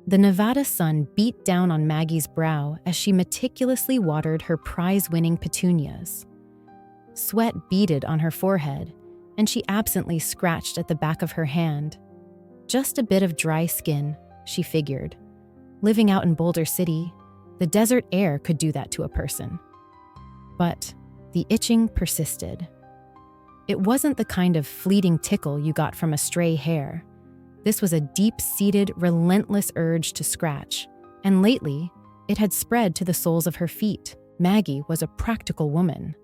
The Nevada sun beat down on Maggie's brow as she meticulously watered her prize-winning petunias. Sweat beaded on her forehead, and she absently scratched at the back of her hand. Just a bit of dry skin, she figured. Living out in Boulder City, the desert air could do that to a person. But the itching persisted. It wasn't the kind of fleeting tickle you got from a stray hair. This was a deep-seated, relentless urge to scratch, and lately, it had spread to the soles of her feet. Maggie was a practical woman,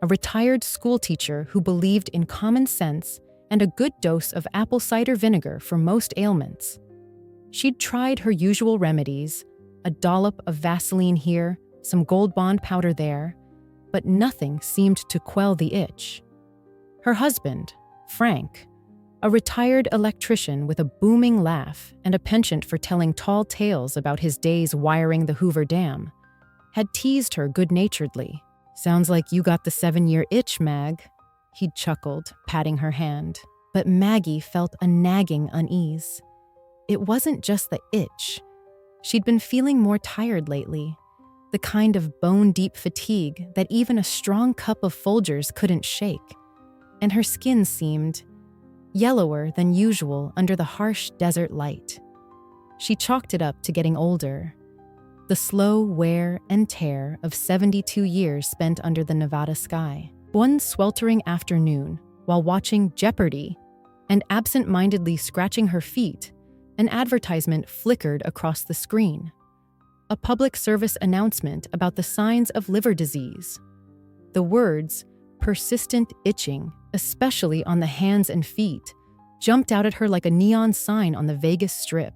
a retired schoolteacher who believed in common sense and a good dose of apple cider vinegar for most ailments. She'd tried her usual remedies, a dollop of Vaseline here, some Gold Bond powder there, but nothing seemed to quell the itch. Her husband, Frank, a retired electrician with a booming laugh and a penchant for telling tall tales about his days wiring the Hoover Dam, had teased her good-naturedly. "Sounds like you got the 7-year itch, Mag," he'd chuckled, patting her hand. But Maggie felt a nagging unease. It wasn't just the itch. She'd been feeling more tired lately, the kind of bone-deep fatigue that even a strong cup of Folgers couldn't shake. And her skin seemed yellower than usual under the harsh desert light. She chalked it up to getting older, the slow wear and tear of 72 years spent under the Nevada sky. One sweltering afternoon, while watching Jeopardy and absent-mindedly scratching her feet, an advertisement flickered across the screen. A public service announcement about the signs of liver disease. The words, "persistent itching," especially on the hands and feet, jumped out at her like a neon sign on the Vegas Strip.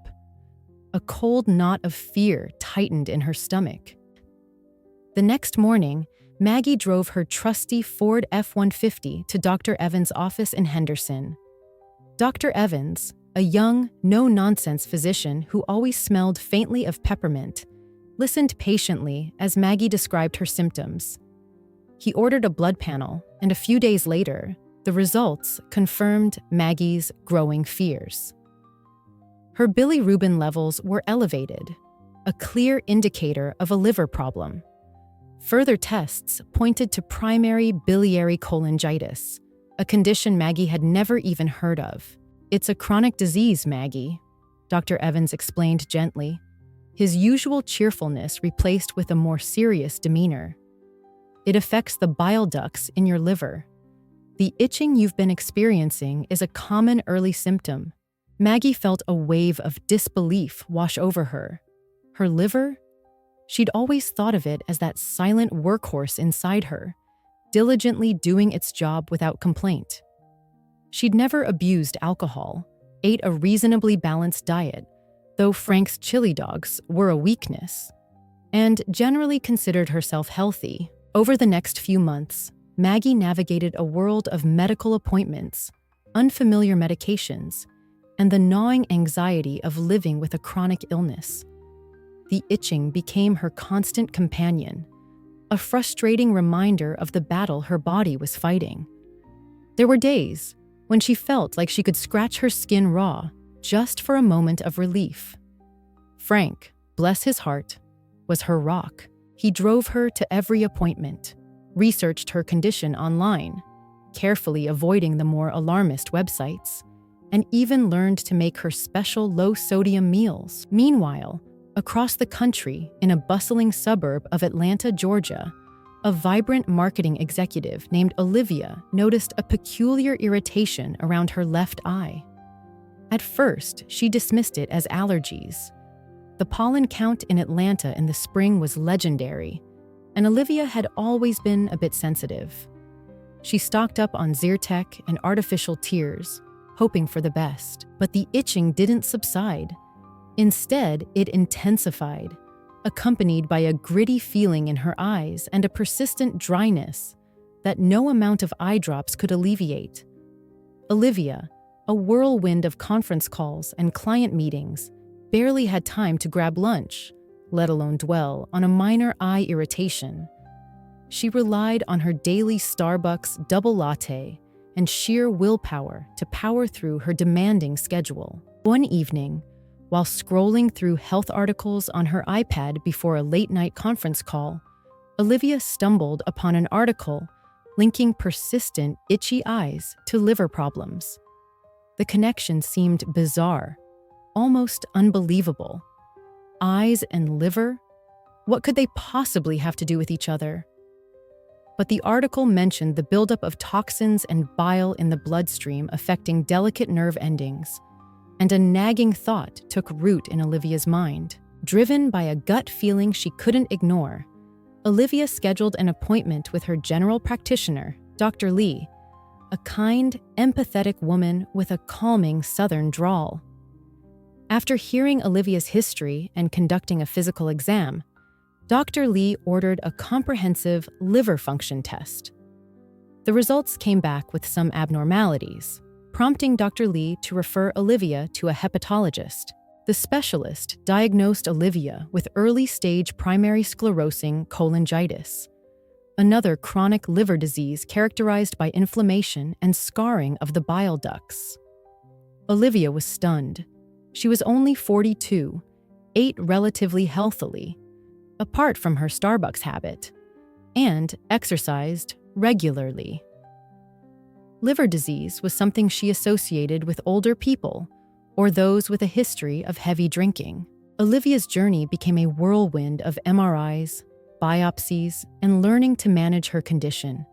A cold knot of fear tightened in her stomach. The next morning, Maggie drove her trusty Ford F-150 to Dr. Evans' office in Henderson. Dr. Evans, a young, no-nonsense physician who always smelled faintly of peppermint, listened patiently as Maggie described her symptoms. He ordered a blood panel, and a few days later, the results confirmed Maggie's growing fears. Her bilirubin levels were elevated, a clear indicator of a liver problem. Further tests pointed to primary biliary cholangitis, a condition Maggie had never even heard of. "It's a chronic disease, Maggie," Dr. Evans explained gently, his usual cheerfulness replaced with a more serious demeanor. "It affects the bile ducts in your liver. The itching you've been experiencing is a common early symptom." Maggie felt a wave of disbelief wash over her. Her liver? She'd always thought of it as that silent workhorse inside her, diligently doing its job without complaint. She'd never abused alcohol, ate a reasonably balanced diet, though Frank's chili dogs were a weakness, and generally considered herself healthy. Over the next few months, Maggie navigated a world of medical appointments, unfamiliar medications, and the gnawing anxiety of living with a chronic illness. The itching became her constant companion, a frustrating reminder of the battle her body was fighting. There were days when she felt like she could scratch her skin raw just for a moment of relief. Frank, bless his heart, was her rock. He drove her to every appointment, researched her condition online, carefully avoiding the more alarmist websites, and even learned to make her special low-sodium meals. Meanwhile, across the country, in a bustling suburb of Atlanta, Georgia, a vibrant marketing executive named Olivia noticed a peculiar irritation around her left eye. At first, she dismissed it as allergies. The pollen count in Atlanta in the spring was legendary, and Olivia had always been a bit sensitive. She stocked up on Zyrtec and artificial tears, hoping for the best, but the itching didn't subside. Instead, it intensified, accompanied by a gritty feeling in her eyes and a persistent dryness that no amount of eye drops could alleviate. Olivia, a whirlwind of conference calls and client meetings, barely had time to grab lunch, let alone dwell on a minor eye irritation. She relied on her daily Starbucks double latte and sheer willpower to power through her demanding schedule. One evening, While scrolling through health articles on her iPad before a late-night conference call, Olivia stumbled upon an article linking persistent, itchy eyes to liver problems. The connection seemed bizarre, almost unbelievable. Eyes and liver? What could they possibly have to do with each other? But the article mentioned the buildup of toxins and bile in the bloodstream affecting delicate nerve endings, and a nagging thought took root in Olivia's mind. Driven by a gut feeling she couldn't ignore, Olivia scheduled an appointment with her general practitioner, Dr. Lee, a kind, empathetic woman with a calming southern drawl. After hearing Olivia's history and conducting a physical exam, Dr. Lee ordered a comprehensive liver function test. The results came back with some abnormalities, prompting Dr. Lee to refer Olivia to a hepatologist. The specialist diagnosed Olivia with early-stage primary sclerosing cholangitis, another chronic liver disease characterized by inflammation and scarring of the bile ducts. Olivia was stunned. She was only 42, ate relatively healthily, apart from her Starbucks habit, and exercised regularly. Liver disease was something she associated with older people or those with a history of heavy drinking. Olivia's journey became a whirlwind of MRIs, biopsies, and learning to manage her condition.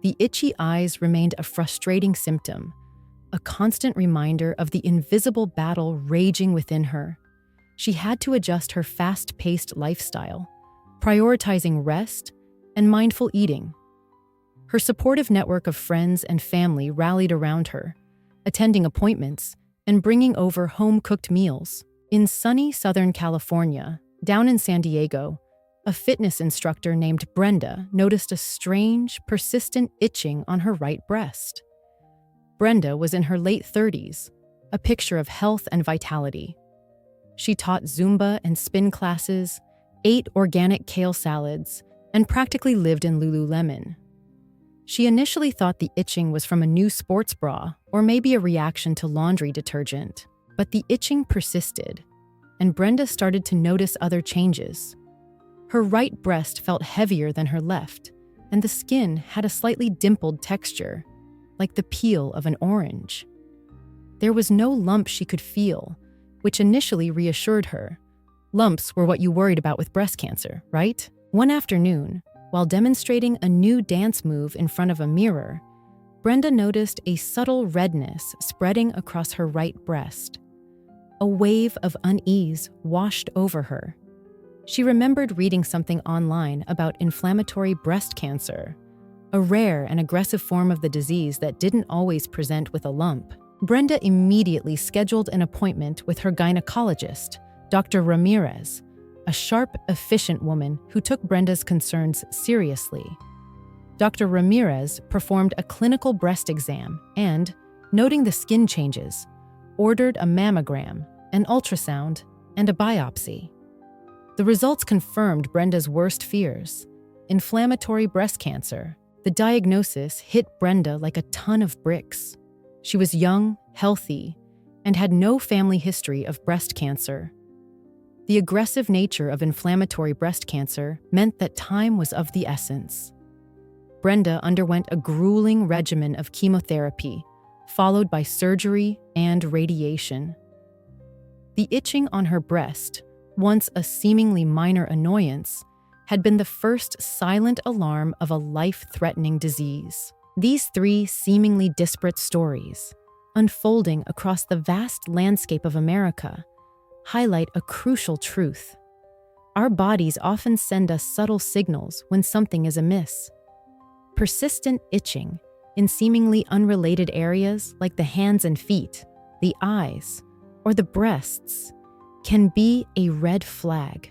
The itchy eyes remained a frustrating symptom, a constant reminder of the invisible battle raging within her. She had to adjust her fast-paced lifestyle, prioritizing rest and mindful eating. Her supportive network of friends and family rallied around her, attending appointments and bringing over home-cooked meals. In sunny Southern California, down in San Diego, a fitness instructor named Brenda noticed a strange, persistent itching on her right breast. Brenda was in her late 30s, a picture of health and vitality. She taught Zumba and spin classes, ate organic kale salads, and practically lived in Lululemon. She initially thought the itching was from a new sports bra or maybe a reaction to laundry detergent, but the itching persisted, and Brenda started to notice other changes. Her right breast felt heavier than her left, and the skin had a slightly dimpled texture, like the peel of an orange. There was no lump she could feel, which initially reassured her. Lumps were what you worried about with breast cancer, right? One afternoon, while demonstrating a new dance move in front of a mirror, Brenda noticed a subtle redness spreading across her right breast. A wave of unease washed over her. She remembered reading something online about inflammatory breast cancer, a rare and aggressive form of the disease that didn't always present with a lump. Brenda immediately scheduled an appointment with her gynecologist, Dr. Ramirez, a sharp, efficient woman who took Brenda's concerns seriously. Dr. Ramirez performed a clinical breast exam and, noting the skin changes, ordered a mammogram, an ultrasound, and a biopsy. The results confirmed Brenda's worst fears: inflammatory breast cancer. The diagnosis hit Brenda like a ton of bricks. She was young, healthy, and had no family history of breast cancer. The aggressive nature of inflammatory breast cancer meant that time was of the essence. Brenda underwent a grueling regimen of chemotherapy, followed by surgery and radiation. The itching on her breast, once a seemingly minor annoyance, had been the first silent alarm of a life-threatening disease. These three seemingly disparate stories, unfolding across the vast landscape of America, highlight a crucial truth. Our bodies often send us subtle signals when something is amiss. Persistent itching in seemingly unrelated areas like the hands and feet, the eyes, or the breasts can be a red flag,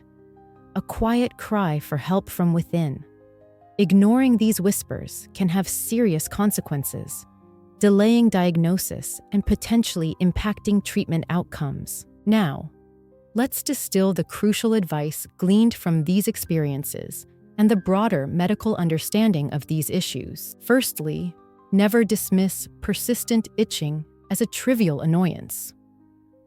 a quiet cry for help from within. Ignoring these whispers can have serious consequences, delaying diagnosis and potentially impacting treatment outcomes. Now, let's distill the crucial advice gleaned from these experiences and the broader medical understanding of these issues. Firstly, never dismiss persistent itching as a trivial annoyance.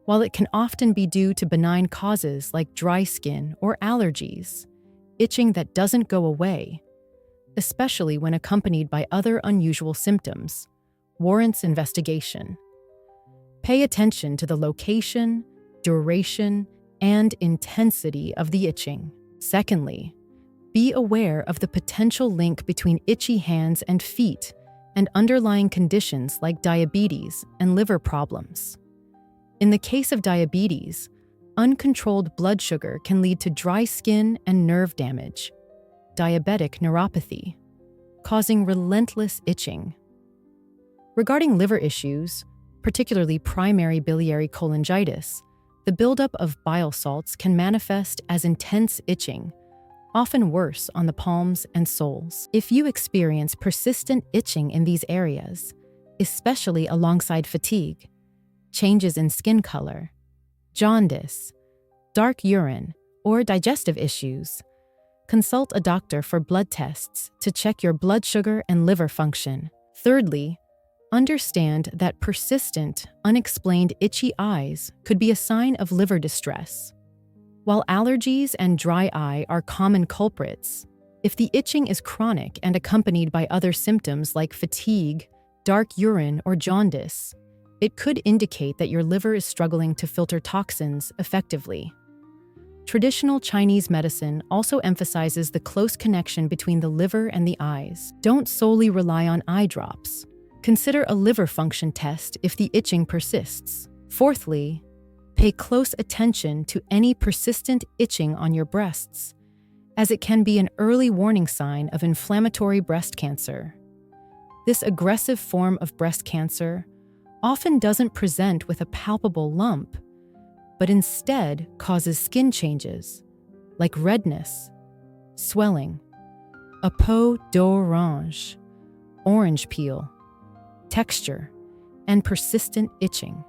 While it can often be due to benign causes like dry skin or allergies, itching that doesn't go away, especially when accompanied by other unusual symptoms, warrants investigation. Pay attention to the location, duration, and intensity of the itching. Secondly, be aware of the potential link between itchy hands and feet and underlying conditions like diabetes and liver problems. In the case of diabetes, uncontrolled blood sugar can lead to dry skin and nerve damage, diabetic neuropathy, causing relentless itching. Regarding liver issues, particularly primary biliary cholangitis, the buildup of bile salts can manifest as intense itching, often worse on the palms and soles. If you experience persistent itching in these areas, especially alongside fatigue, changes in skin color, jaundice, dark urine, or digestive issues, consult a doctor for blood tests to check your blood sugar and liver function. Thirdly, understand that persistent, unexplained itchy eyes could be a sign of liver distress. While allergies and dry eye are common culprits, if the itching is chronic and accompanied by other symptoms like fatigue, dark urine, or jaundice, it could indicate that your liver is struggling to filter toxins effectively. Traditional Chinese medicine also emphasizes the close connection between the liver and the eyes. Don't solely rely on eye drops. Consider a liver function test if the itching persists. Fourthly, pay close attention to any persistent itching on your breasts, as it can be an early warning sign of inflammatory breast cancer. This aggressive form of breast cancer often doesn't present with a palpable lump, but instead causes skin changes like redness, swelling, a peau d'orange, orange peel, texture, and persistent itching.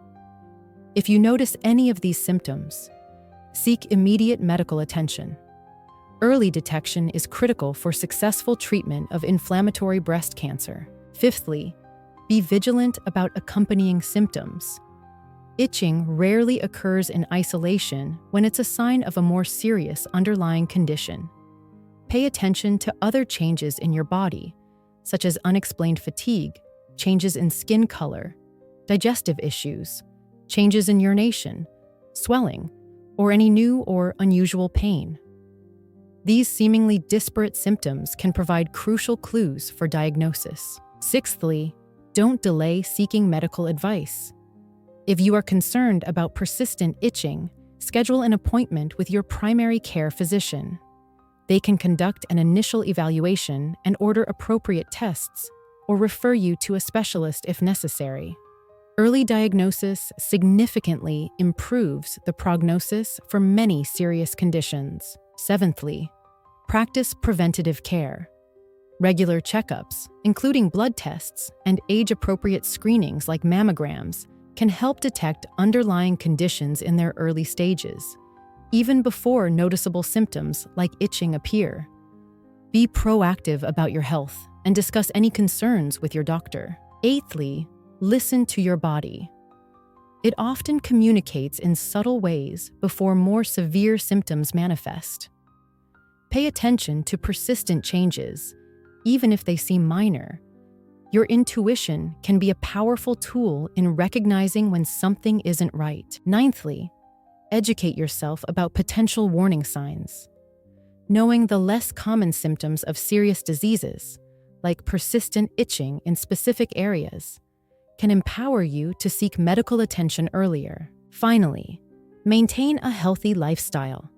If you notice any of these symptoms, seek immediate medical attention. Early detection is critical for successful treatment of inflammatory breast cancer. Fifthly, be vigilant about accompanying symptoms. Itching rarely occurs in isolation when it's a sign of a more serious underlying condition. Pay attention to other changes in your body, such as unexplained fatigue, changes in skin color, digestive issues, changes in urination, swelling, or any new or unusual pain. These seemingly disparate symptoms can provide crucial clues for diagnosis. Sixthly, don't delay seeking medical advice. If you are concerned about persistent itching, schedule an appointment with your primary care physician. They can conduct an initial evaluation and order appropriate tests, or refer you to a specialist if necessary. Early diagnosis significantly improves the prognosis for many serious conditions. Seventhly, practice preventative care. Regular checkups, including blood tests and age-appropriate screenings like mammograms, can help detect underlying conditions in their early stages, even before noticeable symptoms like itching appear. Be proactive about your health and discuss any concerns with your doctor. Eighthly, listen to your body. It often communicates in subtle ways before more severe symptoms manifest. Pay attention to persistent changes, even if they seem minor. Your intuition can be a powerful tool in recognizing when something isn't right. Ninthly, educate yourself about potential warning signs. Knowing the less common symptoms of serious diseases, like persistent itching in specific areas, can empower you to seek medical attention earlier. Finally, maintain a healthy lifestyle.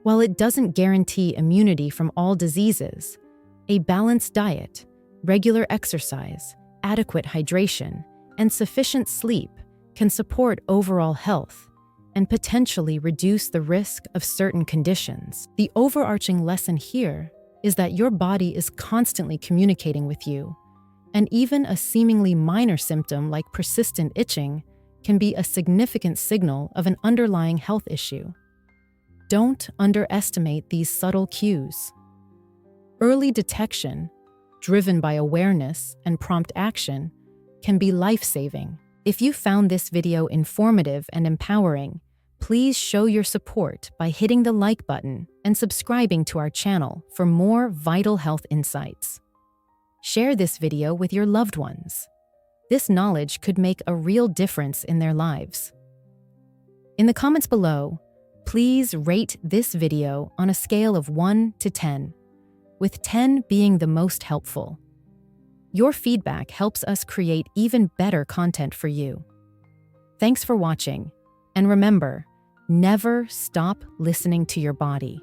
While it doesn't guarantee immunity from all diseases, a balanced diet, regular exercise, adequate hydration, and sufficient sleep can support overall health and potentially reduce the risk of certain conditions. The overarching lesson here is that your body is constantly communicating with you, and even a seemingly minor symptom like persistent itching can be a significant signal of an underlying health issue. Don't underestimate these subtle cues. Early detection, driven by awareness and prompt action, can be life-saving. If you found this video informative and empowering, please show your support by hitting the like button and subscribing to our channel for more vital health insights. Share this video with your loved ones. This knowledge could make a real difference in their lives. In the comments below, please rate this video on a scale of 1 to 10, with 10 being the most helpful. Your feedback helps us create even better content for you. Thanks for watching, and remember, never stop listening to your body.